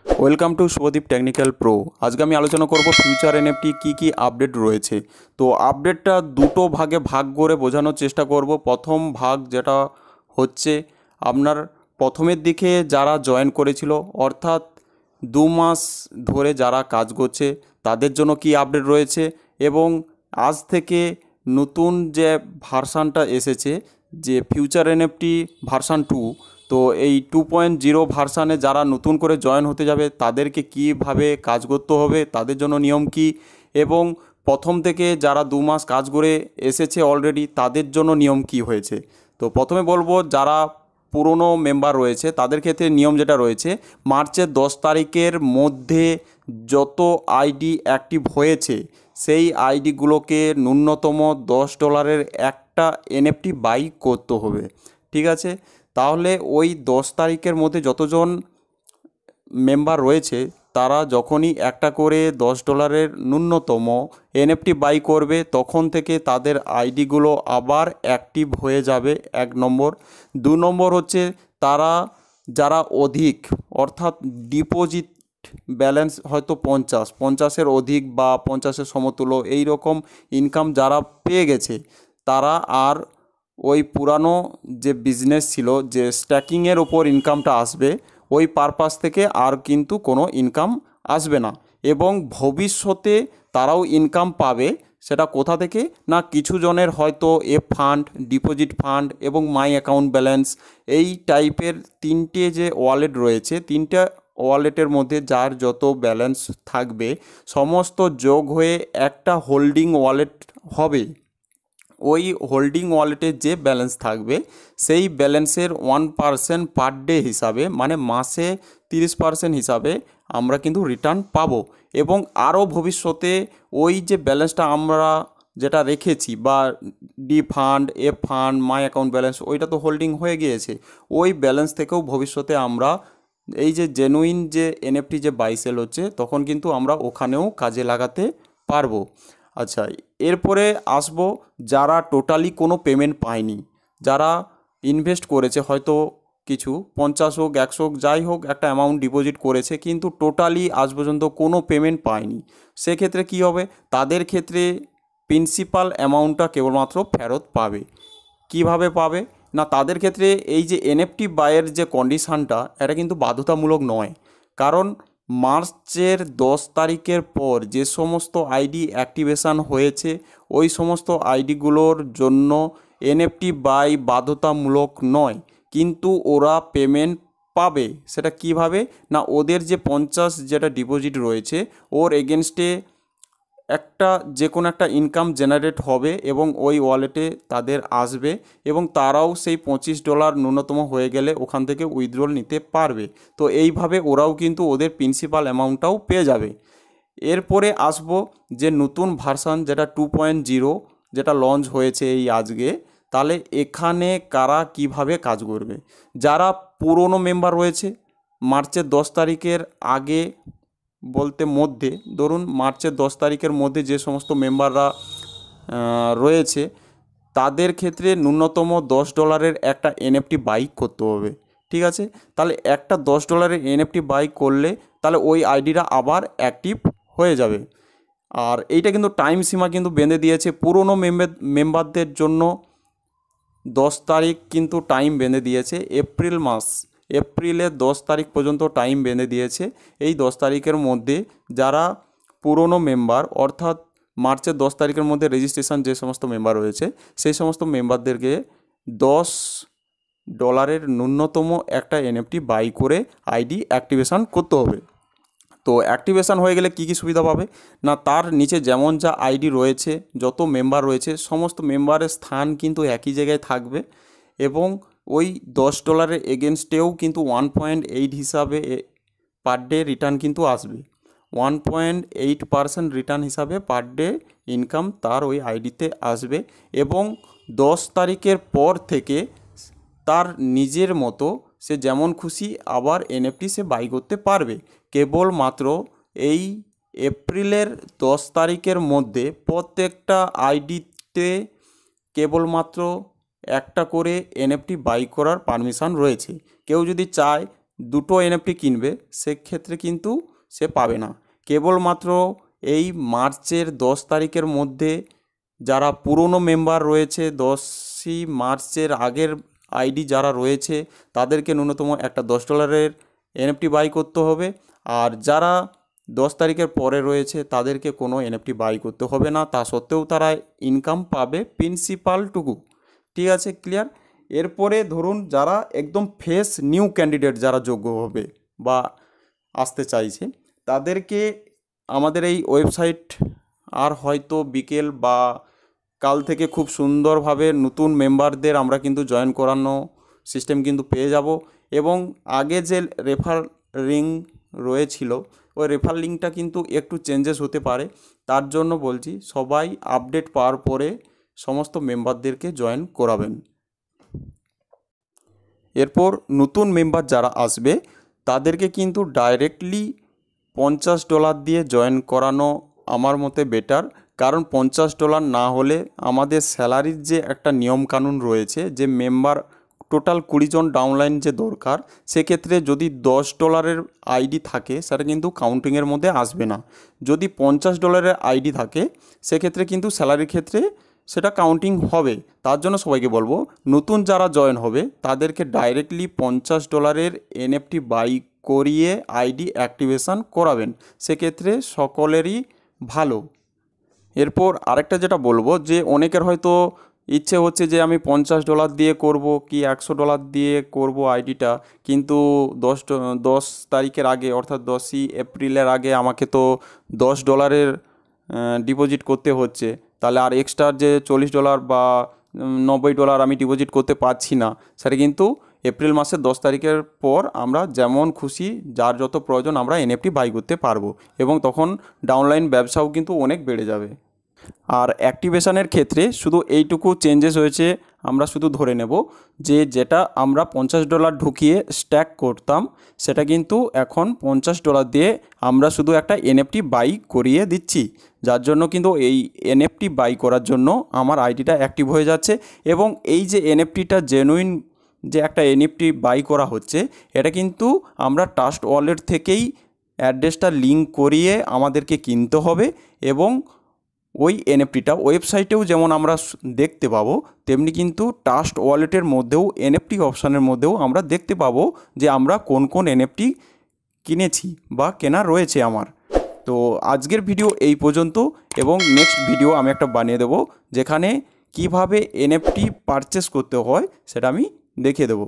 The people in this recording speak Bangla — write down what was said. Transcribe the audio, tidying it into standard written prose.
Welcome to Shubhadip technical pro. আজকে আমি আলোচনা করব ফিউচার এনএফটি কি আপডেট রয়েছে। তো আপডেটটা দুটো ভাগে ভাগ করে বোঝানোর চেষ্টা করব। প্রথম ভাগ যেটা হচ্ছে আপনার প্রথমের দিকে যারা জয়েন করেছিল, অর্থাৎ 2 মাস ধরে যারা কাজ করছে তাদের জন্য কি আপডেট রয়েছে, এবং আজ থেকে নতুন যে ভার্সানটা এসেছে যে ফিউচার এনএফটি ভার্সান 2, তো এই 2.0 ভার্সানে যারা নতুন করে জয়েন হতে যাবে তাদেরকে কিভাবে কাজ করতে হবে, তাদের জন্য নিয়ম কি, এবং প্রথম থেকে যারা 2 মাস কাজ করে এসেছে অলরেডি তাদের জন্য নিয়ম কি হয়েছে। তো প্রথমে বলবো যারা পুরনো মেম্বার রয়েছে তাদের ক্ষেত্রে নিয়ম যেটা রয়েছে, মার্চের 10 তারিখের মধ্যে যত আইডি অ্যাক্টিভ হয়েছে সেই আইডিগুলোকে ন্যূনতম $10 একটা এনএফটি বাই করতে হবে। ঠিক আছে, তাহলে ওই 10 তারিখের মধ্যে যতজন মেম্বার রয়েছে তারা যখনই একটা করে $10 ন্যূনতম এনএফটি বাই করবে তখন থেকে তাদের আইডিগুলো আবার অ্যাক্টিভ হয়ে যাবে, 1 নম্বর। 2 নম্বর হচ্ছে তারা যারা অধিক, অর্থাৎ ডিপোজিট ব্যালেন্স হয়তো 50-50-এর অধিক বা 50-এর সমতুল্য এই রকম ইনকাম যারা পেয়ে গেছে, তারা আর ওই পুরানো যে বিজনেস ছিল যে স্ট্যাকিংয়ের ওপর ইনকামটা আসবে, ওই পারপাস থেকে আর কিন্তু কোনো ইনকাম আসবে না। এবং ভবিষ্যতে তারাও ইনকাম পাবে, সেটা কোথা থেকে না কিছু জনের হয়তো এফ ফান্ড, ডিপোজিট ফান্ড এবং মাই অ্যাকাউন্ট ব্যালেন্স, এই টাইপের 3টে যে ওয়ালেট রয়েছে, 3টা ওয়ালেটের মধ্যে যার যত ব্যালেন্স থাকবে সমস্ত যোগ হয়ে একটা হোল্ডিং ওয়ালেট হবে। ওই হোল্ডিং ওয়ালেটে যে ব্যালেন্স থাকবে সেই ব্যালেন্সের 1% পার ডে হিসাবে, মানে মাসে 30% হিসাবে আমরা কিন্তু রিটার্ন পাবো। এবং আরও ভবিষ্যতে ওই যে ব্যালেন্সটা আমরা যেটা রেখেছি বা D fund, F fund, my account balance, ওইটা তো হোল্ডিং হয়ে গিয়েছে, ওই ব্যালেন্স থেকেও ভবিষ্যতে আমরা এই যে জেনুইন যে এনএফটি যে বাই সেল হচ্ছে তখন কিন্তু আমরা ওখানেও কাজে লাগাতে পারবো। আচ্ছা, এরপরে আসবো যারা টোটালি কোনো পেমেন্ট পায়নি, যারা ইনভেস্ট করেছে হয়তো কিছু 50 হোক 100 হোক যাই হোক একটা অ্যামাউন্ট ডিপোজিট করেছে কিন্তু টোটালি আজ পর্যন্ত কোনো পেমেন্ট পায়নি, সেক্ষেত্রে কি হবে, তাদের ক্ষেত্রে প্রিন্সিপাল অ্যামাউন্টটা কেবলমাত্র ফেরত পাবে। কিভাবে পাবে না, তাদের ক্ষেত্রে এই যে এনএফটি বাইয়ের যে কন্ডিশানটা এটা কিন্তু বাধ্যতামূলক নয়, কারণ মার্চের 10 তারিখের পর যে সমস্ত আইডি অ্যাক্টিভেশান হয়েছে ওই সমস্ত আইডিগুলোর জন্য এনএফটি বাই বাধ্যতামূলক নয়, কিন্তু ওরা পেমেন্ট পাবে। সেটা কিভাবে না, ওদের যে 50 যেটা ডিপোজিট রয়েছে ওর এগেনস্টে একটা যে কোনো একটা ইনকাম জেনারেট হবে এবং ওই ওয়ালেটে তাদের আসবে এবং তারাও সেই $25 ন্যূনতম হয়ে গেলে ওখান থেকে উইথড্রল নিতে পারবে। তো এইভাবে ওরাও কিন্তু ওদের প্রিন্সিপাল অ্যামাউন্টটাও পেয়ে যাবে। এরপরে আসবো যে নতুন ভার্সান যেটা 2.0 যেটা লঞ্চ হয়েছে এই আজকে, তাহলে এখানে কারা কিভাবে কাজ করবে। যারা পুরনো মেম্বার রয়েছে মার্চের 10 তারিখের আগে বলতে মধ্যে, ধরুন মার্চের 10 তারিখের মধ্যে যে সমস্ত মেম্বাররা রয়েছে তাদের ক্ষেত্রে ন্যূনতম $10 একটা এনএফটি বাই করতে হবে। ঠিক আছে, তাহলে একটা $10 এনএফটি বাই করলে তাহলে ওই আইডিটা আবার অ্যাক্টিভ হয়ে যাবে। আর এইটা কিন্তু টাইম সীমা কিন্তু বেঁধে দিয়েছে পুরনো মেম্বারদের জন্য। 10 তারিখ কিন্তু টাইম বেঁধে দিয়েছে, এপ্রিলের 10 তারিখ পর্যন্ত টাইম বেঁধে দিয়েছে। এই 10 তারিখের মধ্যে যারা পুরনো মেম্বার, অর্থাৎ মার্চের 10 তারিখের মধ্যে রেজিস্ট্রেশন যে সমস্ত মেম্বার রয়েছে সেই সমস্ত মেম্বারদেরকে $10 ন্যূনতম একটা এনএফটি বাই করে আইডি অ্যাক্টিভেশান করতে হবে। তো অ্যাক্টিভেশান হয়ে গেলে কী কী সুবিধা পাবে না, তার নিচে যেমন যা আইডি রয়েছে, যত মেম্বার রয়েছে সমস্ত মেম্বারের স্থান কিন্তু একই জায়গায় থাকবে এবং ওই $10 এগেনস্টেও কিন্তু 1.8 হিসাবে পার ডে রিটার্ন কিন্তু আসবে। 1.8% রিটার্ন হিসাবে পার ডে ইনকাম তার ওই আইডিতে আসবে এবং 10 তারিখের পর থেকে তার নিজের মতো সে যেমন খুশি আবার এনএফটি সে বাই করতে পারবে। কেবলমাত্র এই এপ্রিলের 10 তারিখের মধ্যে প্রত্যেকটা আইডিতে কেবলমাত্র একটা করে এনএফটি বাই করার পারমিশন রয়েছে। কেউ যদি চায় দুটো এনএফটি কিনবে সেক্ষেত্রে কিন্তু সে পাবে না। কেবলমাত্র এই মার্চের 10 তারিখের মধ্যে যারা পুরনো মেম্বার রয়েছে, 10ই মার্চের আগের আইডি যারা রয়েছে তাদেরকে ন্যূনতম একটা $10 এনএফটি বাই করতে হবে। আর যারা 10 তারিখের পরে রয়েছে তাদেরকে কোনো এনএফটি বাই করতে হবে না, তা সত্ত্বেও তারা ইনকাম পাবে প্রিন্সিপালটুকু। ঠিক আছে, ক্লিয়ার? এরপরে ধরুন যারা একদম ফ্রেশ নিউ ক্যান্ডিডেট যারা যোগ্য হবে বা আসতে চাইছে তাদেরকে আমাদের এই ওয়েবসাইট আর হয়তো বিকেল বা কাল থেকে খুব সুন্দরভাবে নতুন মেম্বারদের আমরা কিন্তু জয়েন করানো সিস্টেম কিন্তু পেয়ে যাব। এবং আগে যে রেফার লিঙ্ক রয়েছিল ওই রেফার লিঙ্কটা কিন্তু একটু চেঞ্জেস হতে পারে, তার জন্য বলছি সবাই আপডেট পাওয়ার পরে সমস্ত মেম্বারদেরকে জয়েন করাবেন। এরপর নতুন মেম্বার যারা আসবে তাদেরকে কিন্তু ডাইরেক্টলি $50 দিয়ে জয়েন করানো আমার মতে বেটার। কারণ $50 না হলে আমাদের স্যালারির যে একটা নিয়মকানুন রয়েছে যে মেম্বার টোটাল 20 জন ডাউনলাইন যে দরকার, সেক্ষেত্রে যদি $10 আইডি থাকে সেটা কিন্তু কাউন্টিংয়ের মধ্যে আসবে না। যদি $50 আইডি থাকে সেক্ষেত্রে কিন্তু স্যালারির ক্ষেত্রে সেটা কাউন্টিং হবে। তার জন্য সবাইকে বলবো নতুন যারা জয়েন হবে তাদেরকে ডাইরেক্টলি $50 এনএফটি বাই করিয়ে আইডি অ্যাক্টিভেশন করাবেন, সেক্ষেত্রে সকলেরই ভালো। এরপর আরেকটা যেটা বলবো যে অনেকের হয়তো ইচ্ছে হচ্ছে যে আমি $50 দিয়ে করব কি $100 দিয়ে করব আইডিটা, কিন্তু 10 তারিখের আগে অর্থাৎ 10ই এপ্রিলের আগে আমাকে তো $10 ডিপোজিট করতে হচ্ছে, তাহলে আর এক্সট্রা যে $40 বা $90 আমি ডিপোজিট করতে পারছি না। সেটা কিন্তু এপ্রিল মাসের 10 তারিখের পর আমরা যেমন খুশি যার যত প্রয়োজন আমরা এনএফটি বাই করতে পারবো, এবং তখন ডাউনলাইন ব্যবসাও কিন্তু অনেক বেড়ে যাবে। আর অ্যাক্টিভেশনের ক্ষেত্রে শুধু এইটুকু চেঞ্জেস হয়েছে, আমরা শুধু ধরে নেব যে যেটা আমরা $50 ঢুকিয়ে স্ট্যাক করতাম সেটা কিন্তু এখন $50 দিয়ে আমরা শুধু একটা এনএফটি বাই করিয়ে দিচ্ছি, যার জন্য কিন্তু এই এনএফটি বাই করার জন্য আমার আইডিটা অ্যাক্টিভ হয়ে যাচ্ছে। এবং এই যে এনএফটিটা জেনুইন যে একটা এনএফটি বাই করা হচ্ছে এটা কিন্তু আমরা ট্রাস্ট ওয়ালেট থেকেই অ্যাড্রেসটা লিঙ্ক করিয়ে আমাদেরকে কিনতে হবে, এবং ওই এনএফটিটা ওয়েবসাইটেও যেমন আমরা দেখতে পাবো তেমনি কিন্তু ট্রাস্ট ওয়ালেটের মধ্যেও এনএফটি অপশানের মধ্যেও আমরা দেখতে পাবো যে আমরা কোন কোন এনএফটি কিনেছি বা কেনা রয়েছে আমার। তো আজকের ভিডিও এই পর্যন্ত, এবং নেক্সট ভিডিও আমি একটা বানিয়ে দেবো যেখানে কিভাবে এনএফটি পারচেস করতে হয় সেটা আমি দেখিয়ে দেবো।